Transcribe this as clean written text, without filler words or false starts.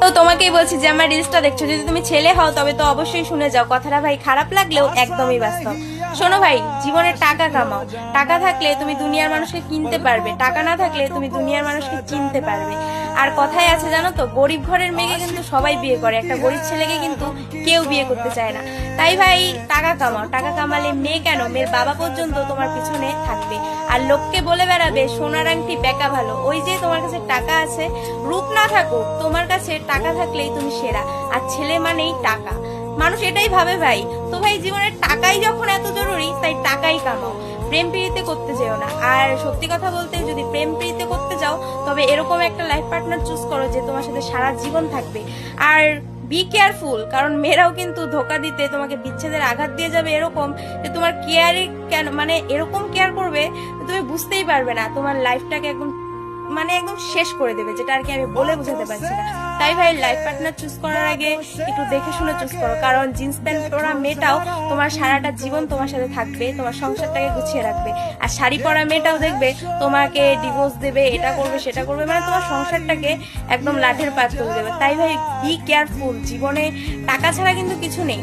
তো তোমাকেই বলছি যে আমার রিলসটা দেখছো, যদি তুমি ছেলে হও তবে তো অবশ্যই শুনে যাও কথাটা, ভাই খারাপ লাগলেও একদমই বাস্তব। শোনো ভাই, জীবনে টাকা কামাও, টাকা থাকলে তুমি দুনিয়ার মানুষকে কিনতে পারবে, টাকা না থাকলে তুমি দুনিয়ার মানুষকে চিনতে পারবে। আর কথায় আছে জানো তো, গরিব ঘরের মেয়েকে কিন্তু সবাই বিয়ে করে, একটা গরিব ছেলেকে কিন্তু কেউ বিয়ে করতে চায় না। তাই ভাই টাকা কামাও, টাকা কামালে মেয়ে কেন, মেয়ের বাবা পর্যন্ত তোমার পিছনে থাকবে। আর লোককে বলে বেড়াবে সোনার আংটি বেকা ভালো, ওই যে তোমার কাছে টাকা আছে, রূপ না থাকুক তোমার কাছে টাকা থাকলেই তুমি সেরা। আর ছেলে মানেই টাকা, মানুষ এটাই ভাবে ভাই। তো ভাই জীবনের টাকাই যখন এত জরুরি, তাই টাকাই কামাও, প্রেম প্রীতিতে করতে যেও না। আর সত্যি কথা বলতে, যদি প্রেম প্রীতিতে করতে যাও তবে এরকম একটা লাইফ পার্টনার চুজ করো যে তোমার সাথে সারা জীবন থাকবে। আর বি কেয়ারফুল, কারণ মেয়েরাও কিন্তু ধোকা দিতে, তোমাকে বিচ্ছেদের আঘাত দিয়ে যাবে এরকম যে তোমার কেয়ারই কেন, মানে এরকম কেয়ার করবে তুমি বুঝতেই পারবে না, তোমার লাইফটাকে একদম একদম শেষ করে দেবে, যেটা আর কি আমি বলে বোঝাতে পারছি না। তাই ভাই লাইফ পার্টনার চুজ করার আগে একটু দেখে শুনে চুজ করো, কারণ জিন্স প্যান্ট পরা মেয়েটাও তোমার সারাটা জীবন তোমার সাথে থাকবে, তোমার সংসারটাকে গুছিয়ে রাখবে। আর শাড়ি পরা মেয়েটাও দেখবে তোমাকে ডিভোর্স দেবে, এটা করবে সেটা করবে, মানে তোমার সংসারটাকে একদম লাঠের পাত করে দেবে। তাই ভাই বি কেয়ারফুল, জীবনে টাকা ছাড়া কিন্তু কিছু নেই।